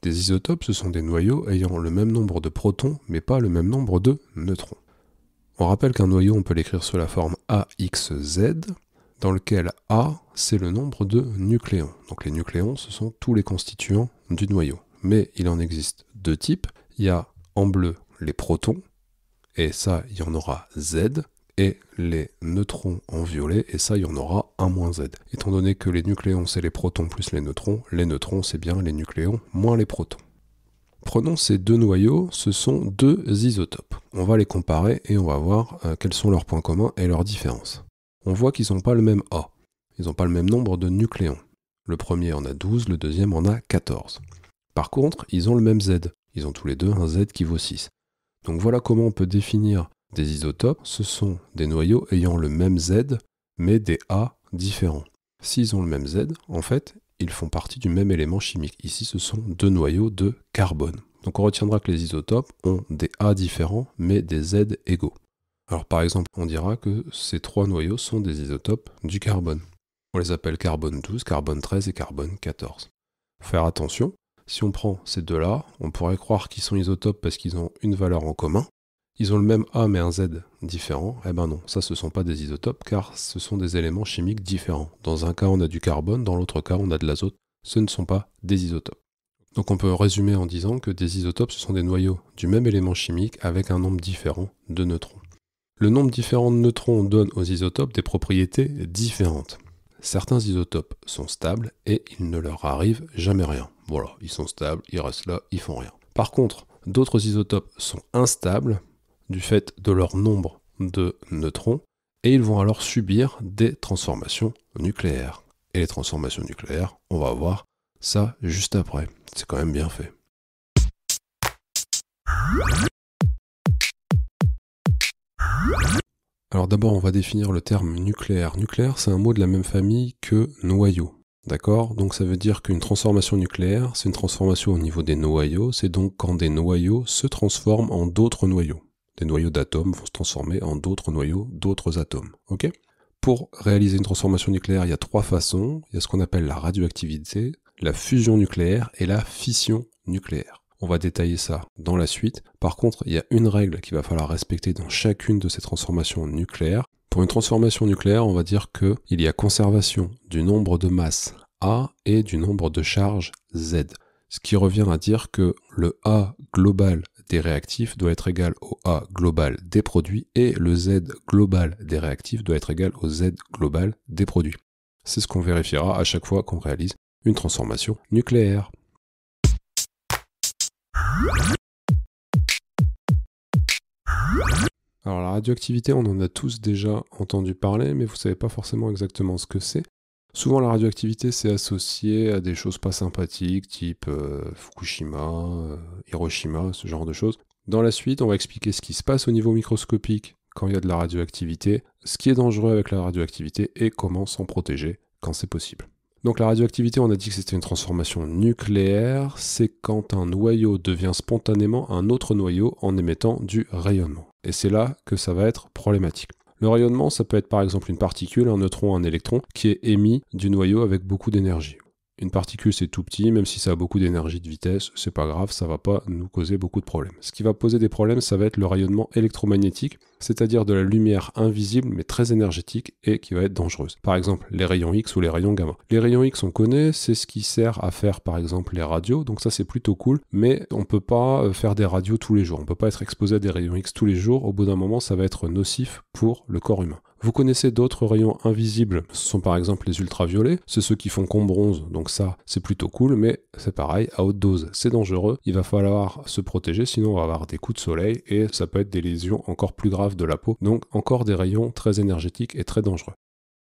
Des isotopes, ce sont des noyaux ayant le même nombre de protons, mais pas le même nombre de neutrons. On rappelle qu'un noyau, on peut l'écrire sous la forme AXZ, dans lequel A, c'est le nombre de nucléons. Donc les nucléons, ce sont tous les constituants du noyau. Mais il en existe deux types. Il y a en bleu les protons, et ça, il y en aura Z, et les neutrons en violet, et ça, il y en aura 1 - Z. Étant donné que les nucléons, c'est les protons plus les neutrons, c'est bien les nucléons moins les protons. Prenons ces deux noyaux, ce sont deux isotopes. On va les comparer et on va voir quels sont leurs points communs et leurs différences. On voit qu'ils n'ont pas le même A. Ils n'ont pas le même nombre de nucléons. Le premier en a 12, le deuxième en a 14. Par contre, ils ont le même Z. Ils ont tous les deux un Z qui vaut 6. Donc voilà comment on peut définir des isotopes. Ce sont des noyaux ayant le même Z, mais des A différents. S'ils ont le même Z, en fait, ils font partie du même élément chimique. Ici, ce sont deux noyaux de carbone. Donc on retiendra que les isotopes ont des A différents, mais des Z égaux. Alors par exemple, on dira que ces trois noyaux sont des isotopes du carbone. On les appelle carbone 12, carbone 13 et carbone 14. Faut faire attention, si on prend ces deux-là, on pourrait croire qu'ils sont isotopes parce qu'ils ont une valeur en commun. Ils ont le même A mais un Z différent. Eh ben non, ça ce ne sont pas des isotopes car ce sont des éléments chimiques différents. Dans un cas on a du carbone, dans l'autre cas on a de l'azote. Ce ne sont pas des isotopes. Donc on peut résumer en disant que des isotopes ce sont des noyaux du même élément chimique avec un nombre différent de neutrons. Le nombre différent de neutrons donne aux isotopes des propriétés différentes. Certains isotopes sont stables et il ne leur arrive jamais rien. Voilà, ils sont stables, ils restent là, ils font rien. Par contre, d'autres isotopes sont instables du fait de leur nombre de neutrons et ils vont alors subir des transformations nucléaires. Et les transformations nucléaires, on va voir ça juste après. C'est quand même bien fait. Alors d'abord, on va définir le terme nucléaire. Nucléaire, c'est un mot de la même famille que noyau. D'accord? Donc ça veut dire qu'une transformation nucléaire, c'est une transformation au niveau des noyaux. C'est donc quand des noyaux se transforment en d'autres noyaux. Des noyaux d'atomes vont se transformer en d'autres noyaux, d'autres atomes. Ok? Pour réaliser une transformation nucléaire, il y a 3 façons. Il y a ce qu'on appelle la radioactivité, la fusion nucléaire et la fission nucléaire. On va détailler ça dans la suite. Par contre, il y a une règle qu'il va falloir respecter dans chacune de ces transformations nucléaires. Pour une transformation nucléaire, on va dire qu'il y a conservation du nombre de masse A et du nombre de charges Z. Ce qui revient à dire que le A global des réactifs doit être égal au A global des produits et le Z global des réactifs doit être égal au Z global des produits. C'est ce qu'on vérifiera à chaque fois qu'on réalise une transformation nucléaire. Alors la radioactivité, on en a tous déjà entendu parler, mais vous ne savez pas forcément exactement ce que c'est. Souvent la radioactivité c'est associé à des choses pas sympathiques, type Fukushima, Hiroshima, ce genre de choses. Dans la suite, on va expliquer ce qui se passe au niveau microscopique quand il y a de la radioactivité, ce qui est dangereux avec la radioactivité et comment s'en protéger quand c'est possible. Donc la radioactivité, on a dit que c'était une transformation nucléaire, c'est quand un noyau devient spontanément un autre noyau en émettant du rayonnement. Et c'est là que ça va être problématique. Le rayonnement, ça peut être par exemple une particule, un neutron, un électron, qui est émis du noyau avec beaucoup d'énergie. Une particule, c'est tout petit, même si ça a beaucoup d'énergie de vitesse, c'est pas grave, ça va pas nous causer beaucoup de problèmes. Ce qui va poser des problèmes, ça va être le rayonnement électromagnétique, c'est-à-dire de la lumière invisible mais très énergétique et qui va être dangereuse. Par exemple, les rayons X ou les rayons gamma. Les rayons X, on connaît, c'est ce qui sert à faire par exemple les radios, donc ça c'est plutôt cool, mais on peut pas faire des radios tous les jours, on peut pas être exposé à des rayons X tous les jours, au bout d'un moment ça va être nocif pour le corps humain. Vous connaissez d'autres rayons invisibles, ce sont par exemple les ultraviolets, c'est ceux qui font qu'on bronze, donc ça c'est plutôt cool, mais c'est pareil, à haute dose c'est dangereux, il va falloir se protéger, sinon on va avoir des coups de soleil et ça peut être des lésions encore plus graves de la peau, donc encore des rayons très énergétiques et très dangereux.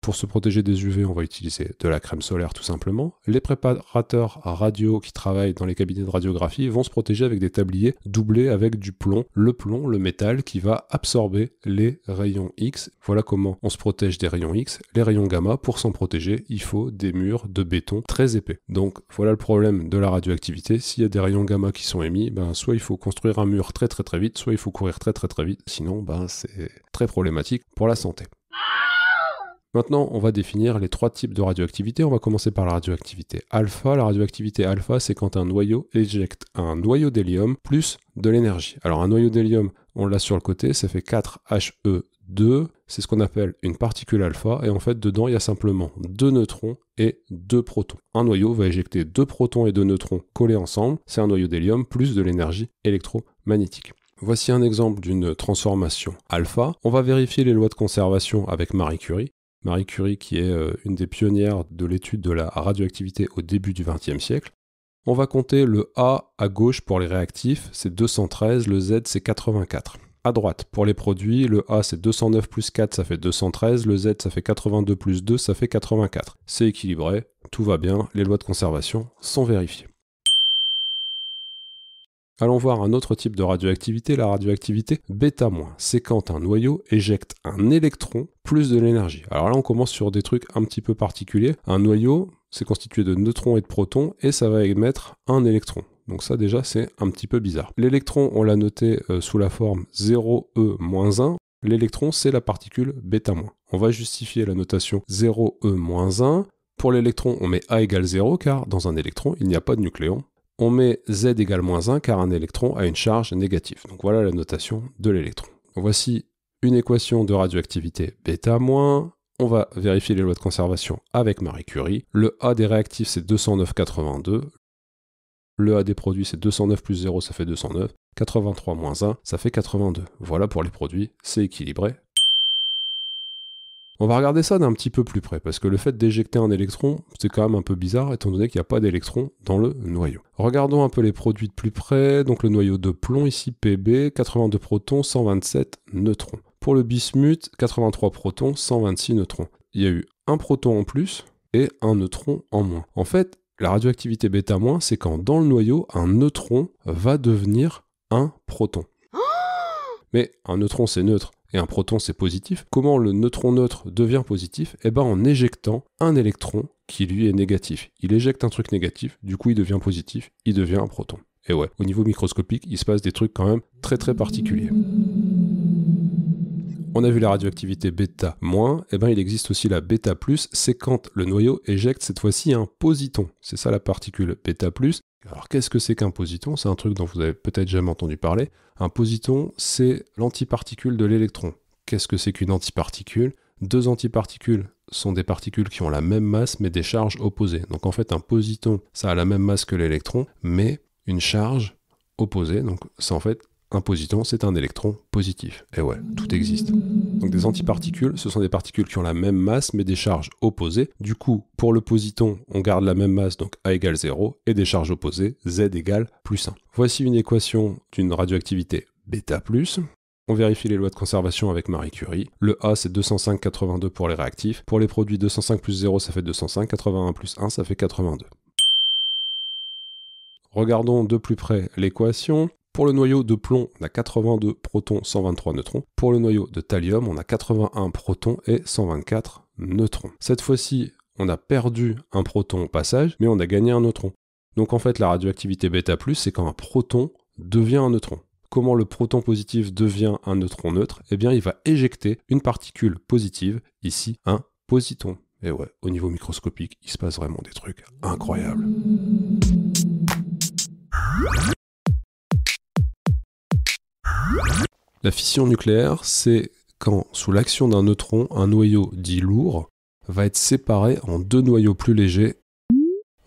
Pour se protéger des UV, on va utiliser de la crème solaire tout simplement. Les préparateurs radio qui travaillent dans les cabinets de radiographie vont se protéger avec des tabliers doublés avec du plomb, le métal qui va absorber les rayons X. Voilà comment on se protège des rayons X. Les rayons gamma, pour s'en protéger, il faut des murs de béton très épais. Donc voilà le problème de la radioactivité. S'il y a des rayons gamma qui sont émis, soit il faut construire un mur très vite, soit il faut courir très vite, sinon c'est très problématique pour la santé. Maintenant, on va définir les 3 types de radioactivité. On va commencer par la radioactivité alpha. La radioactivité alpha, c'est quand un noyau éjecte un noyau d'hélium plus de l'énergie. Alors un noyau d'hélium, on l'a sur le côté, ça fait 4He2. C'est ce qu'on appelle une particule alpha. Et en fait, dedans, il y a simplement 2 neutrons et 2 protons. Un noyau va éjecter 2 protons et 2 neutrons collés ensemble. C'est un noyau d'hélium plus de l'énergie électromagnétique. Voici un exemple d'une transformation alpha. On va vérifier les lois de conservation avec Marie Curie. Marie Curie qui est une des pionnières de l'étude de la radioactivité au début du XXe siècle. On va compter le A à gauche pour les réactifs, c'est 213, le Z c'est 84. À droite, pour les produits, le A c'est 209 plus 4, ça fait 213, le Z ça fait 82 plus 2, ça fait 84. C'est équilibré, tout va bien, les lois de conservation sont vérifiées. Allons voir un autre type de radioactivité, la radioactivité β-. C'est quand un noyau éjecte un électron plus de l'énergie. Alors là, on commence sur des trucs un petit peu particuliers. Un noyau, c'est constitué de neutrons et de protons, et ça va émettre un électron. Donc ça, déjà, c'est un petit peu bizarre. L'électron, on l'a noté sous la forme 0e-1. L'électron, c'est la particule β-. On va justifier la notation 0e-1. Pour l'électron, on met A égale 0, car dans un électron, il n'y a pas de nucléon. On met Z égale -1 car un électron a une charge négative. Donc voilà la notation de l'électron. Voici une équation de radioactivité β-. On va vérifier les lois de conservation avec Marie Curie. Le A des réactifs c'est 209,82. Le A des produits c'est 209 plus 0 ça fait 209. 83 moins 1 ça fait 82. Voilà pour les produits, c'est équilibré. On va regarder ça d'un petit peu plus près, parce que le fait d'éjecter un électron, c'est quand même un peu bizarre, étant donné qu'il n'y a pas d'électron dans le noyau. Regardons un peu les produits de plus près. Donc le noyau de plomb ici, Pb, 82 protons, 127 neutrons. Pour le bismuth, 83 protons, 126 neutrons. Il y a eu un proton en plus et un neutron en moins. En fait, la radioactivité β-, c'est quand dans le noyau, un neutron va devenir un proton. Mais un neutron, c'est neutre. Et un proton c'est positif. Comment le neutron neutre devient positif? Eh bien en éjectant un électron qui lui est négatif. Il éjecte un truc négatif, du coup il devient positif, il devient un proton. Et ouais, au niveau microscopique, il se passe des trucs quand même très très particuliers. On a vu la radioactivité β-, eh ben il existe aussi la β+, c'est quand le noyau éjecte cette fois-ci un positon. C'est ça la particule β+. Alors qu'est-ce que c'est qu'un positon? C'est un truc dont vous avez peut-être jamais entendu parler. Un positon, c'est l'antiparticule de l'électron. Qu'est-ce que c'est qu'une antiparticule? 2 antiparticules sont des particules qui ont la même masse mais des charges opposées. Donc en fait un positon, ça a la même masse que l'électron, mais une charge opposée. Donc c'est en fait un positon, c'est un électron positif. Et ouais, tout existe. Donc des antiparticules, ce sont des particules qui ont la même masse, mais des charges opposées. Du coup, pour le positon, on garde la même masse, donc A égale 0, et des charges opposées, Z égale +1. Voici une équation d'une radioactivité β+. On vérifie les lois de conservation avec Marie Curie. Le A, c'est 205,82 pour les réactifs. Pour les produits, 205 plus 0, ça fait 205. 81 plus 1, ça fait 82. Regardons de plus près l'équation. Pour le noyau de plomb, on a 82 protons, 123 neutrons. Pour le noyau de thallium, on a 81 protons et 124 neutrons. Cette fois-ci, on a perdu un proton au passage, mais on a gagné un neutron. Donc en fait, la radioactivité β+, c'est quand un proton devient un neutron. Comment le proton positif devient un neutron neutre? Eh bien, il va éjecter une particule positive, ici un positon. Et ouais, au niveau microscopique, il se passe vraiment des trucs incroyables. La fission nucléaire, c'est quand, sous l'action d'un neutron, un noyau dit lourd va être séparé en 2 noyaux plus légers.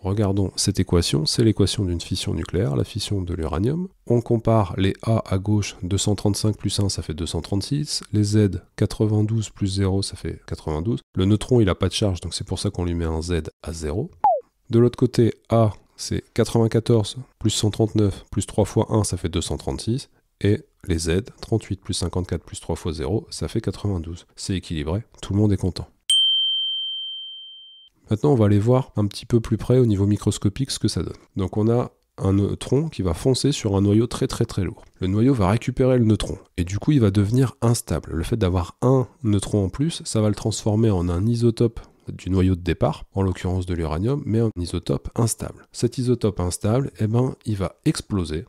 Regardons cette équation, c'est l'équation d'une fission nucléaire, la fission de l'uranium. On compare les A à gauche, 235 plus 1, ça fait 236. Les Z, 92 plus 0, ça fait 92. Le neutron, il n'a pas de charge, donc c'est pour ça qu'on lui met un Z à 0. De l'autre côté, A, c'est 94 plus 139 plus 3 fois 1, ça fait 236. Et les Z, 38 plus 54 plus 3 fois 0, ça fait 92. C'est équilibré, tout le monde est content. Maintenant, on va aller voir un petit peu plus près au niveau microscopique ce que ça donne. Donc on a un neutron qui va foncer sur un noyau très lourd. Le noyau va récupérer le neutron, et du coup il va devenir instable. Le fait d'avoir un neutron en plus, ça va le transformer en un isotope du noyau de départ, en l'occurrence de l'uranium, mais un isotope instable. Cet isotope instable, eh ben, il va exploser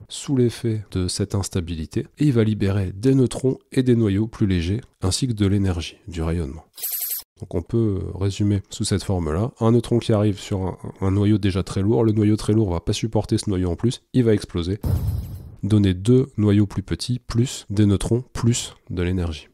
sous l'effet de cette instabilité, et il va libérer des neutrons et des noyaux plus légers, ainsi que de l'énergie, du rayonnement. Donc on peut résumer sous cette forme-là. Un neutron qui arrive sur un noyau déjà très lourd, le noyau très lourd va pas supporter ce noyau en plus, il va exploser. Donner deux noyaux plus petits, plus des neutrons, plus de l'énergie.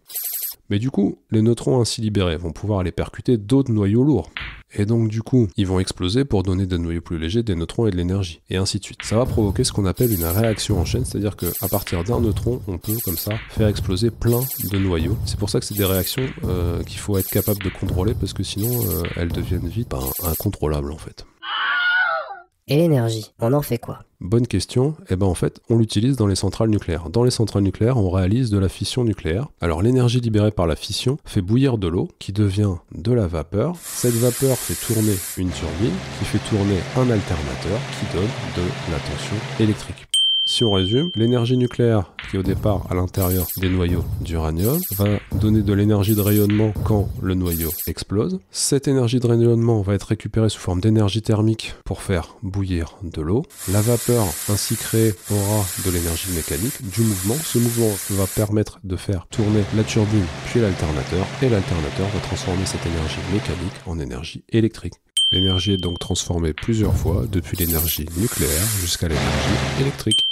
Mais du coup, les neutrons ainsi libérés vont pouvoir aller percuter d'autres noyaux lourds. Et donc du coup, ils vont exploser pour donner des noyaux plus légers, des neutrons et de l'énergie. Et ainsi de suite. Ça va provoquer ce qu'on appelle une réaction en chaîne, c'est-à-dire qu'à partir d'un neutron, on peut comme ça faire exploser plein de noyaux. C'est pour ça que c'est des réactions qu'il faut être capable de contrôler, parce que sinon elles deviennent vite incontrôlables en fait. Et l'énergie, on en fait quoi? Bonne question. Eh ben en fait, on l'utilise dans les centrales nucléaires. Dans les centrales nucléaires, on réalise de la fission nucléaire. Alors l'énergie libérée par la fission fait bouillir de l'eau qui devient de la vapeur. Cette vapeur fait tourner une turbine qui fait tourner un alternateur qui donne de la tension électrique. Si on résume, l'énergie nucléaire qui est au départ à l'intérieur des noyaux d'uranium va donner de l'énergie de rayonnement quand le noyau explose. Cette énergie de rayonnement va être récupérée sous forme d'énergie thermique pour faire bouillir de l'eau. La vapeur ainsi créée aura de l'énergie mécanique, du mouvement. Ce mouvement va permettre de faire tourner la turbine puis l'alternateur, et l'alternateur va transformer cette énergie mécanique en énergie électrique. L'énergie est donc transformée plusieurs fois, depuis l'énergie nucléaire jusqu'à l'énergie électrique.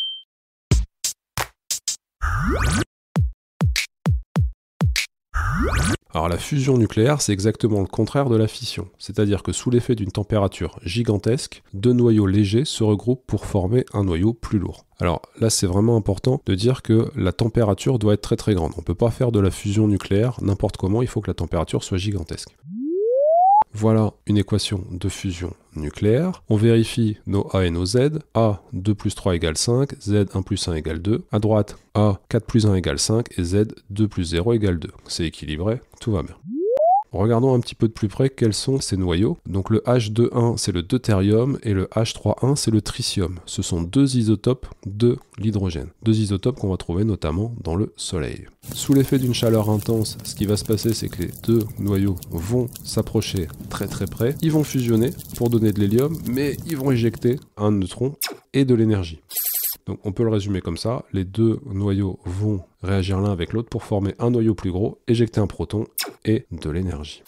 Alors la fusion nucléaire, c'est exactement le contraire de la fission. C'est-à-dire que sous l'effet d'une température gigantesque, deux noyaux légers se regroupent pour former un noyau plus lourd. Alors là, c'est vraiment important de dire que la température doit être très très grande. On ne peut pas faire de la fusion nucléaire n'importe comment, il faut que la température soit gigantesque. Voilà une équation de fusion nucléaire. On vérifie nos A et nos Z. A, 2 plus 3 égale 5. Z, 1 plus 1 égale 2. À droite, A, 4 plus 1 égale 5. Et Z, 2 plus 0 égale 2. C'est équilibré, tout va bien. Regardons un petit peu de plus près quels sont ces noyaux. Donc le H2,1 c'est le deutérium et le H3,1 c'est le tritium. Ce sont deux isotopes de l'hydrogène. Deux isotopes qu'on va trouver notamment dans le Soleil. Sous l'effet d'une chaleur intense, ce qui va se passer c'est que les deux noyaux vont s'approcher très très près. Ils vont fusionner pour donner de l'hélium, mais ils vont éjecter un neutron et de l'énergie. Donc on peut le résumer comme ça, les deux noyaux vont réagir l'un avec l'autre pour former un noyau plus gros, éjecter un proton et de l'énergie.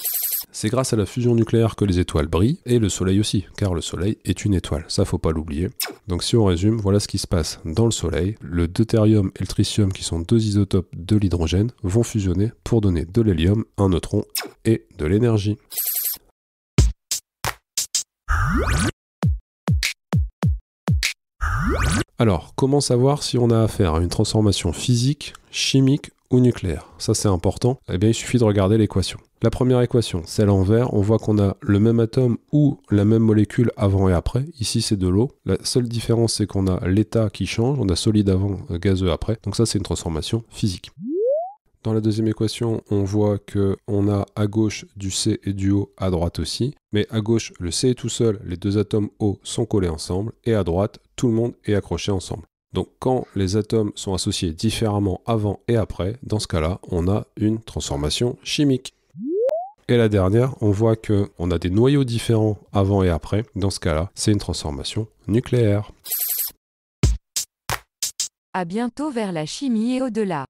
C'est grâce à la fusion nucléaire que les étoiles brillent, et le Soleil aussi, car le Soleil est une étoile, ça faut pas l'oublier. Donc si on résume, voilà ce qui se passe dans le Soleil. Le deutérium et le tritium, qui sont deux isotopes de l'hydrogène, vont fusionner pour donner de l'hélium, un neutron et de l'énergie. Alors, comment savoir si on a affaire à une transformation physique, chimique ou nucléaire? Ça c'est important, eh bien il suffit de regarder l'équation. La première équation, celle en vert, on voit qu'on a le même atome ou la même molécule avant et après. Ici c'est de l'eau. La seule différence c'est qu'on a l'état qui change, on a solide avant, gazeux après. Donc ça c'est une transformation physique. Dans la deuxième équation, on voit qu'on a à gauche du C et du O, à droite aussi. Mais à gauche, le C est tout seul, les deux atomes O sont collés ensemble. Et à droite, tout le monde est accroché ensemble. Donc quand les atomes sont associés différemment avant et après, dans ce cas-là, on a une transformation chimique. Et la dernière, on voit qu'on a des noyaux différents avant et après. Dans ce cas-là, c'est une transformation nucléaire. À bientôt vers la chimie et au-delà.